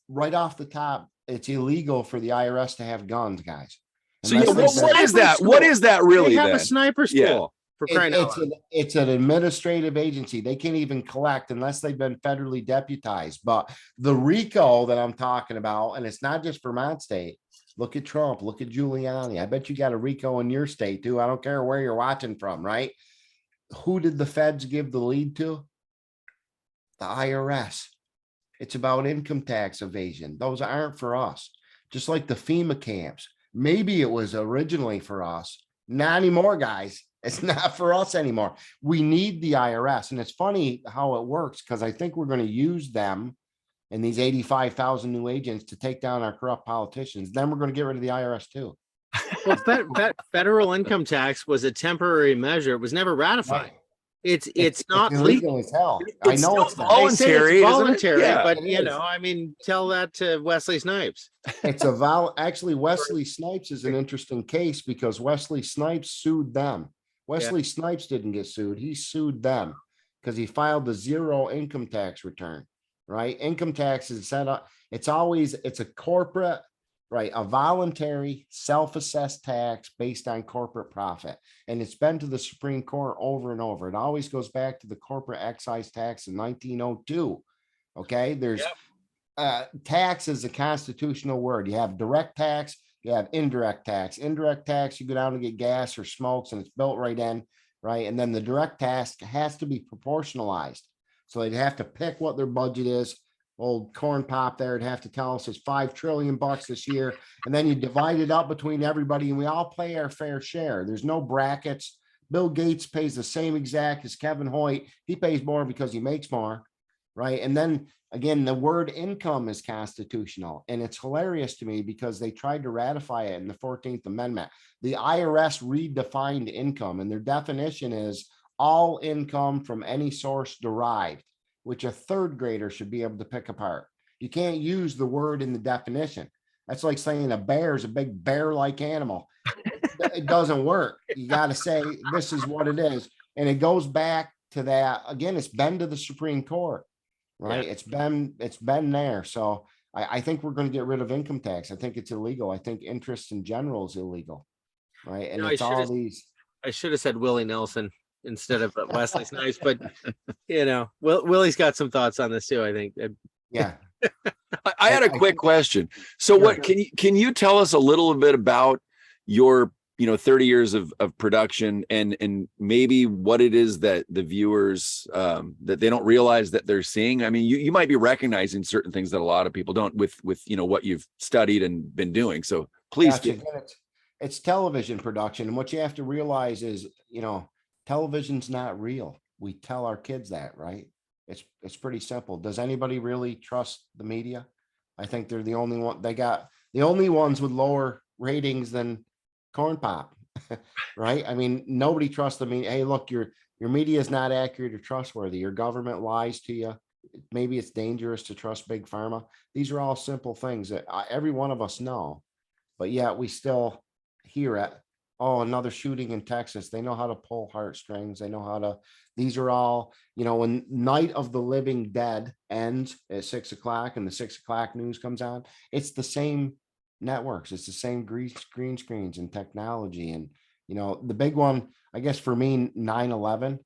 right off the top. It's illegal for the IRS to have guns, guys. So what is that? What is that really? They have a sniper school for crying out loud. It's an administrative agency. They can't even collect unless they've been federally deputized. But the RICO that I'm talking about, and it's not just Vermont State. Look at Trump. Look at Giuliani. I bet you got a RICO in your state too. I don't care where you're watching from, right? Who did the feds give the lead to? The IRS. It's about income tax evasion. Those aren't for us. Just like the FEMA camps. Maybe it was originally for us. Not anymore, guys. It's not for us anymore. We need the IRS. And it's funny how it works because I think we're going to use them and these 85,000 new agents to take down our corrupt politicians. Then we're going to get rid of the IRS too. Well, federal income tax was a temporary measure. It was never ratified. It's not legal. illegal as hell. I It's know still it's not. They say voluntary, it's isn't it? voluntary, Yeah. but It you is. know, I mean, tell that to Wesley Snipes. It's actually Wesley Snipes is an interesting case because Wesley Snipes sued them. Wesley Snipes didn't get sued. He sued them because he filed a zero income tax return, right? Income tax is set up. It's a corporate, right? A voluntary self-assessed tax based on corporate profit. And it's been to the Supreme Court over and over. It always goes back to the corporate excise tax in 1902. Okay. There's tax is a constitutional word. You have direct tax, you have indirect tax. Indirect tax, you go down to get gas or smokes and it's built right in, right? And then the direct tax has to be proportionalized. So they'd have to pick what their budget is. Old corn pop there would have to tell us it's $5 trillion this year. And then you divide it up between everybody and we all pay our fair share. There's no brackets. Bill Gates pays the same exact as Kevin Hoyt. He pays more because he makes more, right? And then again, the word income is constitutional. And it's hilarious to me because they tried to ratify it in the 14th Amendment. The IRS redefined income and their definition is all income from any source derived, which a third grader should be able to pick apart. You can't use the word in the definition. That's like saying a bear is a big bear-like animal. It doesn't work. You got to say, this is what it is. And it goes back to that. Again, it's been to the Supreme Court. Right. Yeah. It's been there. So I think we're going to get rid of income tax. I think it's illegal. I think interest in general is illegal. Right. And it's all these. I should have said Willie Nelson instead of Wesley Snipes, but you know, Willie's got some thoughts on this too, I think. Yeah. I had a quick question. So sure. what can you tell us a little bit about your 30 years of production and maybe what it is that the viewers that they don't realize that they're seeing? I mean, you might be recognizing certain things that a lot of people don't with what you've studied and been doing. So please. Gotcha. It's television production. And what you have to realize is, television's not real. We tell our kids that, right? It's pretty simple. Does anybody really trust the media? I think they're the only one. They got the only ones with lower ratings than corn pop. Right? I mean, nobody trusts the media. Hey, look, your media is not accurate or trustworthy. Your government lies to you. Maybe it's dangerous to trust big pharma. These are all simple things that every one of us know, but yet we still hear it. Oh, another shooting in Texas. They know how to pull heartstrings. They know how to. These are all, when Night of the Living Dead ends at 6 o'clock and the 6 o'clock news comes on, it's the same networks. It's the same green screens and technology. And, the big one, I guess for me, 9/11.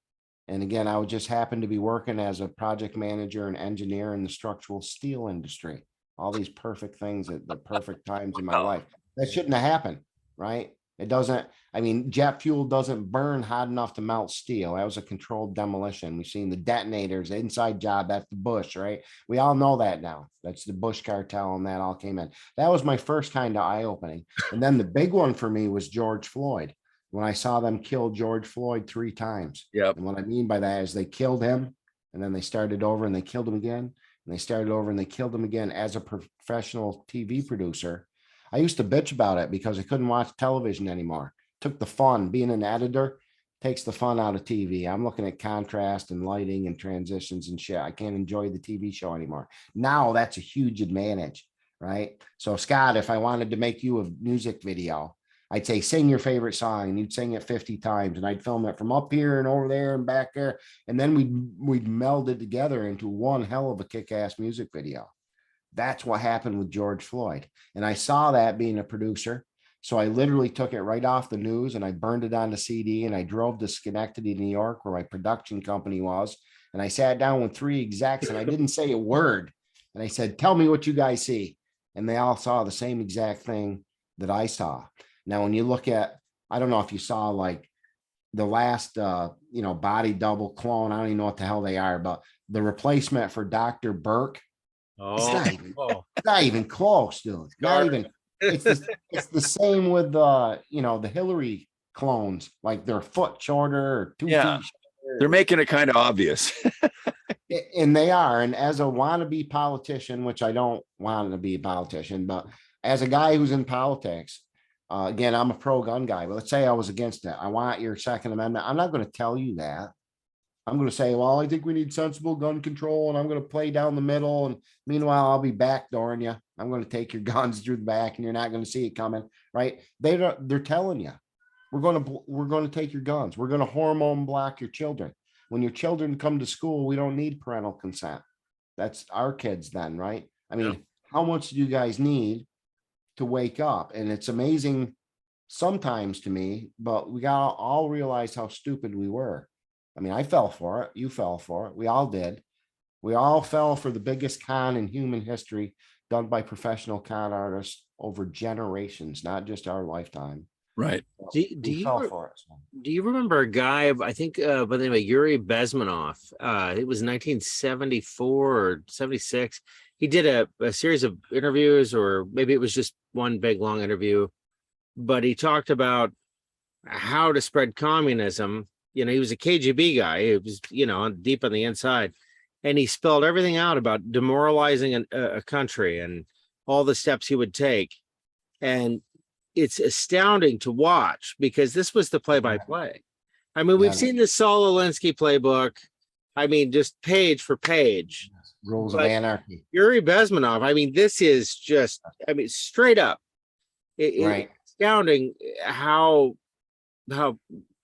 And again, I would just happen to be working as a project manager and engineer in the structural steel industry. All these perfect things at the perfect times in my life. That shouldn't have happened, right? It doesn't. I mean, jet fuel doesn't burn hot enough to melt steel. That was a controlled demolition. We've seen the detonators, the inside job. That's the Bush, right? We all know that now. That's the Bush cartel, and that all came in. That was my first kind of eye-opening. And then the big one for me was George Floyd. When I saw them kill George Floyd 3 times. Yep. And what I mean by that is they killed him and then they started over and they killed him again. And they started over and they killed him again. As a professional TV producer, I used to bitch about it because I couldn't watch television anymore. Took the fun. Being an editor takes the fun out of TV. I'm looking at contrast and lighting and transitions and shit. I can't enjoy the TV show anymore. Now that's a huge advantage, right? So Scott, if I wanted to make you a music video, I'd say, sing your favorite song, and you'd sing it 50 times, and I'd film it from up here and over there and back there. And then we'd meld it together into one hell of a kick-ass music video. That's what happened with George Floyd. And I saw that being a producer. So I literally took it right off the news and I burned it on the CD and I drove to Schenectady, New York, where my production company was. And I sat down with 3 execs and I didn't say a word. And I said, tell me what you guys see. And they all saw the same exact thing that I saw. Now, when you look at, I don't know if you saw like the last, body double clone. I don't even know what the hell they are, but the replacement for Dr. Burke. It's not even close, dude. Not even. It's the same with the Hillary clones, like they're a foot shorter or 2 feet shorter. They're making it kind of obvious. And they are. And as a wannabe politician, which I don't want to be a politician, but as a guy who's in politics, again, I'm a pro gun guy, but let's say I was against it. I want your Second Amendment. I'm not going to tell you that. I'm going to say, well, I think we need sensible gun control, and I'm going to play down the middle. And meanwhile, I'll be backdooring you. I'm going to take your guns through the back, and you're not going to see it coming, right? They're telling you, we're going to take your guns. We're going to hormone block your children. When your children come to school, we don't need parental consent. That's our kids then, right? I mean, how much do you guys need to wake up? And it's amazing sometimes to me, but we got to all realize how stupid we were. I mean, I fell for it. You fell for it. We all did. We all fell for the biggest con in human history done by professional con artists over generations, not just our lifetime. Right. We fell for it. So. Do you remember a guy, I think, by the name of Yuri Bezmenov? It was 1974 or 76. He did a series of interviews, or maybe it was just one big long interview, but he talked about how to spread communism. You know, he was a KGB guy. He was, you know, deep on the inside, and he spelled everything out about demoralizing a country and all the steps he would take. And it's astounding to watch, because this was the play-by-play. I mean, we've seen the Saul Alinsky playbook. I mean, just page for page. Rules of anarchy. Yuri Bezmenov, I mean, this is just, I mean, straight up. Right. It's astounding how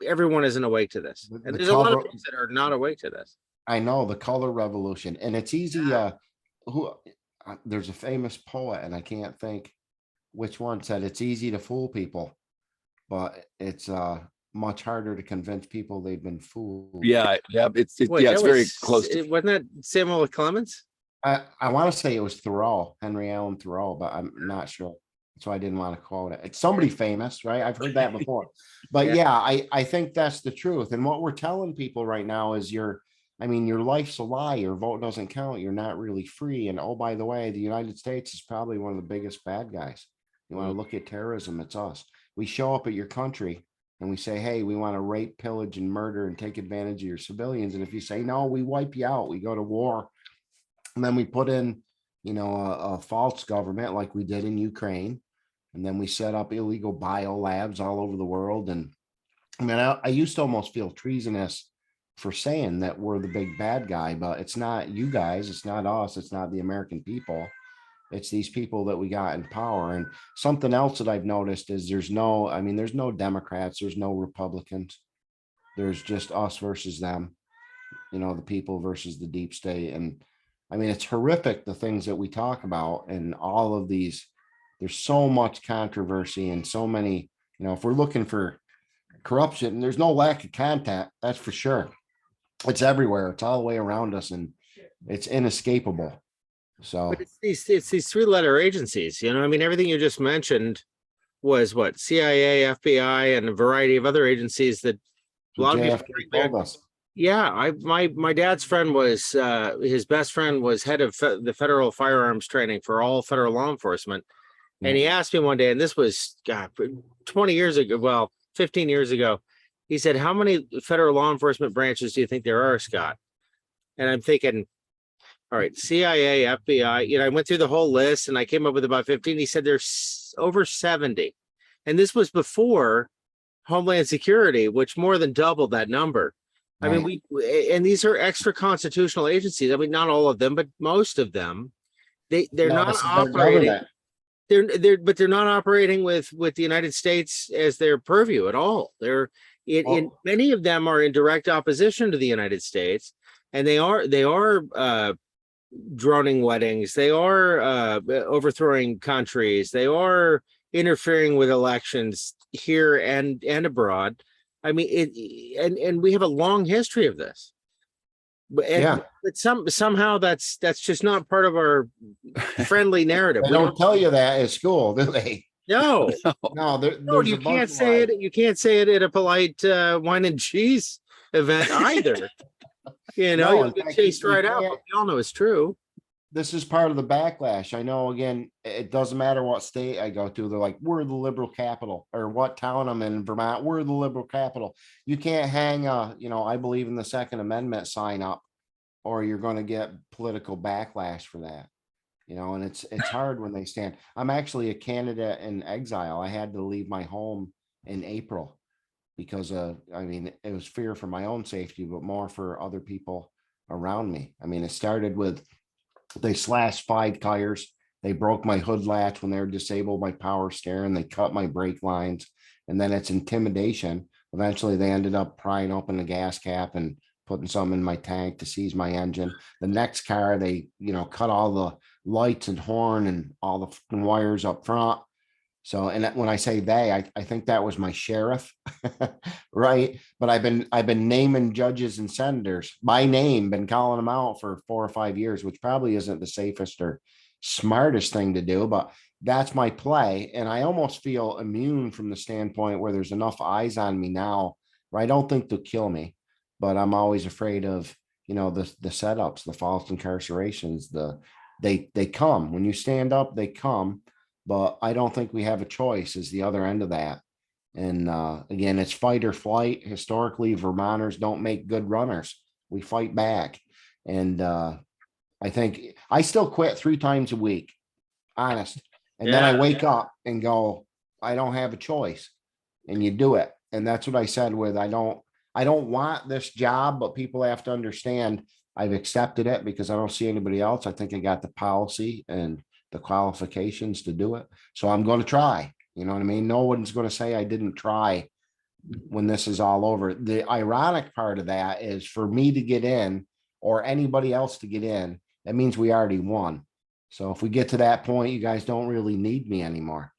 everyone isn't awake to this. And there's a lot of kids that are not awake to this. I know, the color revolution. And it's easy. There's a famous poet, and I can't think which one, said it's easy to fool people, but it's much harder to convince people they've been fooled. Yeah. It's Wait, very close to. Wasn't that Samuel Clemens? I want to say it was Thoreau, Henry Allen Thoreau, but I'm not sure. So I didn't want to quote it. It's somebody famous, right? I've heard that before. But yeah, I think that's the truth. And what we're telling people right now is your life's a lie. Your vote doesn't count. You're not really free. And oh, by the way, the United States is probably one of the biggest bad guys. You want to look at terrorism, it's us. We show up at your country and we say, hey, we want to rape, pillage, and murder and take advantage of your civilians. And if you say, no, we wipe you out, we go to war. And then we put in, a false government like we did in Ukraine. And then we set up illegal bio labs all over the world. And I mean, I used to almost feel treasonous for saying that we're the big bad guy, but it's not you guys. It's not us. It's not the American people. It's these people that we got in power. And something else that I've noticed is there's no Democrats, there's no Republicans. There's just us versus them, the people versus the deep state. And I mean, it's horrific, the things that we talk about, and all of these. There's so much controversy and so many, if we're looking for corruption, there's no lack of contact, that's for sure. It's everywhere. It's all the way around us, and it's inescapable. So but it's these three-letter agencies, I mean, everything you just mentioned was what, CIA, FBI, and a variety of other agencies that a lot of people. Yeah, my dad's friend was his best friend was head of the federal firearms training for all federal law enforcement. And he asked me one day, and this was 20 years ago, well, 15 years ago. He said, how many federal law enforcement branches do you think there are, Scott? And I'm thinking, all right, CIA, FBI, I went through the whole list and I came up with about 15. He said there's over 70. And this was before Homeland Security, which more than doubled that number. I mean, and these are extra constitutional agencies. I mean, not all of them, but most of them, they're not operating. They're not operating with the United States as their purview at all. In many of them are in direct opposition to the United States, and they are droning weddings. They are overthrowing countries. They are interfering with elections here and abroad. I mean, and we have a long history of this. But somehow that's just not part of our friendly narrative. They don't tell you that at school, do they? No, no. You can't say it. You can't say it at a polite wine and cheese event either. You'll get chased right out. But we all know it's true. This is part of the backlash. I know. Again, it doesn't matter what state I go to. They're like, we're the liberal capital, or what town I'm in Vermont. We're the liberal capital. You can't hang I believe in the Second Amendment sign up, or you're going to get political backlash for that. And it's hard when they stand. I'm actually a candidate in exile. I had to leave my home in April because I mean, it was fear for my own safety, but more for other people around me. I mean, it started with they slashed 5 tires. They broke my hood latch when they were disabled my power steering. They cut my brake lines, and then it's intimidation. Eventually, they ended up prying open the gas cap and putting some in my tank to seize my engine. The next car, they cut all the lights and horn and all the fucking wires up front. So, and when I say they, I think that was my sheriff, right? But I've been naming judges and senators by name, been calling them out for 4 or 5 years, which probably isn't the safest or smartest thing to do, but that's my play. And I almost feel immune from the standpoint where there's enough eyes on me now, where I don't think they'll kill me, but I'm always afraid of, the setups, the false incarcerations, they come when you stand up, they come. But I don't think we have a choice is the other end of that. And again, it's fight or flight. Historically, Vermonters don't make good runners. We fight back. And I think I still quit 3 times a week, honest. And then I wake up and go, I don't have a choice. And you do it. And that's what I said with I don't want this job, but people have to understand I've accepted it because I don't see anybody else. I think I got the policy and the qualifications to do it. So I'm going to try. You know what I mean? No one's going to say I didn't try when this is all over. The ironic part of that is for me to get in or anybody else to get in, that means we already won. So if we get to that point, you guys don't really need me anymore.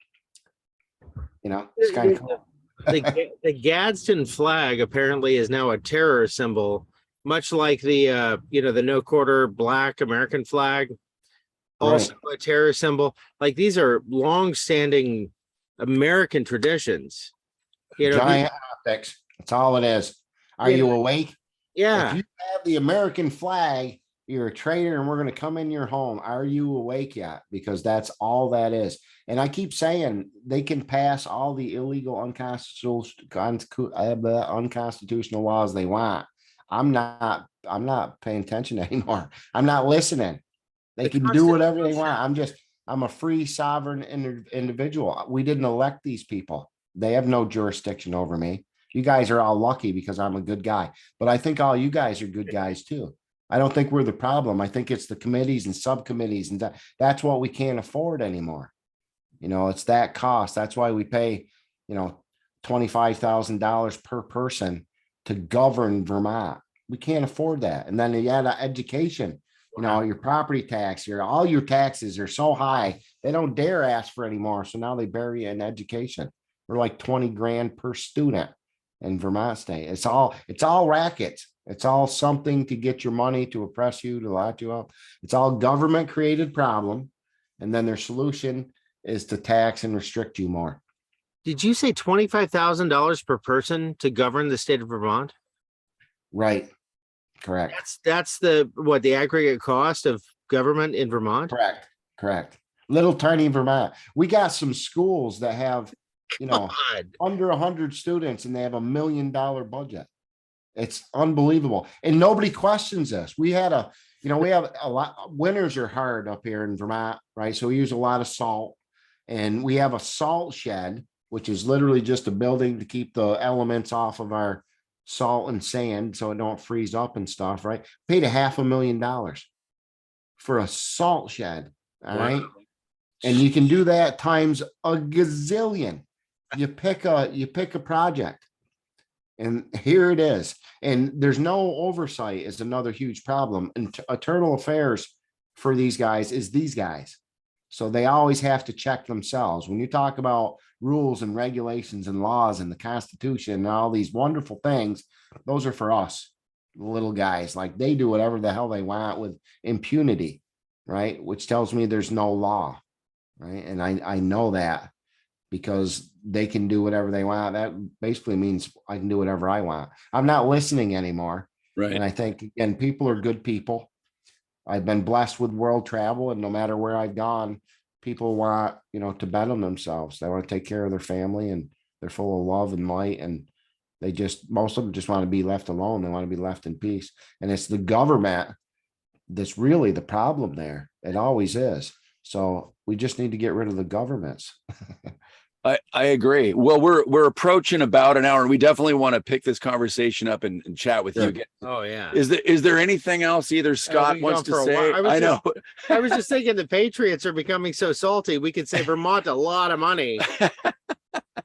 It's kind of cool. The Gadsden flag apparently is now a terror symbol, much like the the no quarter black American flag. Also a terror symbol. Like these are long-standing American traditions. Giant optics. That's all it is. Are you awake? Yeah. If you have the American flag, you're a traitor and we're going to come in your home. Are you awake yet? Because that's all that is. And I keep saying they can pass all the illegal unconstitutional laws they want. I'm not paying attention anymore. I'm not listening. They can do whatever they want. I'm a free sovereign individual. We didn't elect these people. They have no jurisdiction over me. You guys are all lucky because I'm a good guy, but I think all you guys are good guys too. I don't think we're the problem. I think it's the committees and subcommittees, and that's what we can't afford anymore. It's that cost. That's why we pay, $25,000 per person to govern Vermont. We can't afford that. And then you add education. Your property tax, all your taxes are so high, they don't dare ask for anymore. So now they bury you in education. We're like 20 grand per student in Vermont State. It's all racket. It's all something to get your money, to oppress you, to lock you up. It's all government created problem. And then their solution is to tax and restrict you more. Did you say $25,000 per person to govern the state of Vermont? Right. Correct. That's the aggregate cost of government in Vermont? Correct. Little tiny Vermont. We got some schools that have, under 100 students and they have $1 million budget. It's unbelievable. And nobody questions this. We have a lot, winters are hard up here in Vermont, right? So we use a lot of salt, and we have a salt shed, which is literally just a building to keep the elements off of our salt and sand so it don't freeze up and stuff, right? Paid $500,000 for a salt shed. All right. And you can do that times a gazillion. You pick a project, and here it is. And there's no oversight is another huge problem. And internal affairs for these guys is these guys. So they always have to check themselves. When you talk about rules and regulations and laws and the Constitution and all these wonderful things, those are for us, the little guys. Like they do whatever the hell they want with impunity, right? Which tells me there's no law, right? And I know that because they can do whatever they want. That basically means I can do whatever I want. I'm not listening anymore. Right. And I think, again, people are good people. I've been blessed with world travel, and no matter where I've gone, people want, to bet on themselves. They want to take care of their family, and they're full of love and light. And most of them just want to be left alone. They want to be left in peace. And it's the government that's really the problem there. It always is. So we just need to get rid of the governments. I agree. Well, we're approaching about an hour, and we definitely want to pick this conversation up and chat with you Sure. again. Oh yeah. Is there anything else either Scott we wants go for to a while. say? I know. I was just thinking the Patriots are becoming so salty. We could save Vermont a lot of money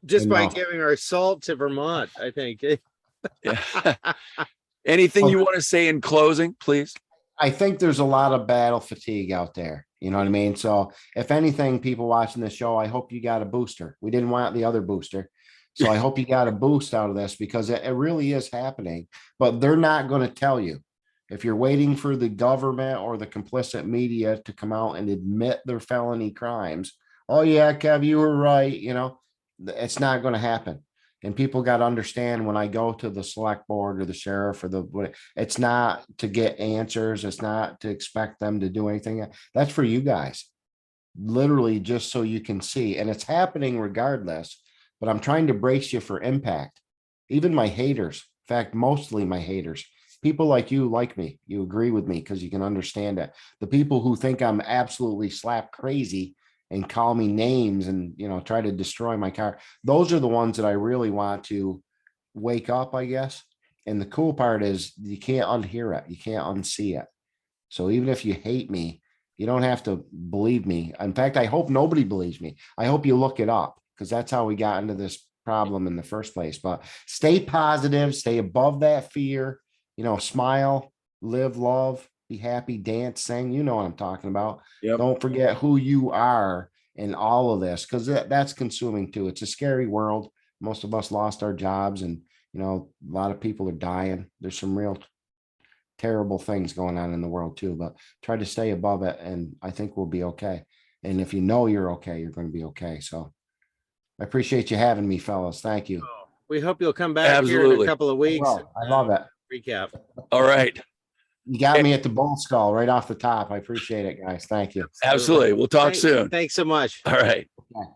just by No. giving our salt to Vermont, I think. Yeah. Anything you want to say in closing, please? I think there's a lot of battle fatigue out there. You know what I mean? So if anything, people watching the show, I hope you got a booster. We didn't want the other booster. So I hope you got a boost out of this, because it really is happening, but they're not going to tell you. If you're waiting for the government or the complicit media to come out and admit their felony crimes, oh yeah, Kev, you were right. You know, it's not going to happen. And people got to understand, when I go to the select board or the sheriff or it's not to get answers. It's not to expect them to do anything. That's for you guys, literally, just so you can see. And it's happening regardless, but I'm trying to brace you for impact. Even my haters, in fact, mostly my haters, people like you like me, you agree with me because you can understand it. The people who think I'm absolutely slap crazy and call me names and, you know, try to destroy my car, those are the ones that I really want to wake up, I guess. And the cool part is you can't unhear it, you can't unsee it. So even if you hate me, you don't have to believe me. In fact, I hope nobody believes me. I hope you look it up, because that's how we got into this problem in the first place. But stay positive, stay above that fear, you know, smile, live, love, be happy, dance, sing. You know what I'm talking about. Yep. Don't forget who you are in all of this, because that's consuming too. It's a scary world. Most of us lost our jobs, and, you know, a lot of people are dying. There's some real terrible things going on in the world too, but try to stay above it, and I think we'll be okay. And if you know you're okay, you're going to be okay. So I appreciate you having me, fellas. Thank you. We hope you'll come back here in Absolutely. a couple of weeks. Well, I love it. Recap. All right. You got me at the bull skull right off the top. I appreciate it, guys. Thank you. Absolutely. We'll talk soon. Thanks so much. All right. Okay.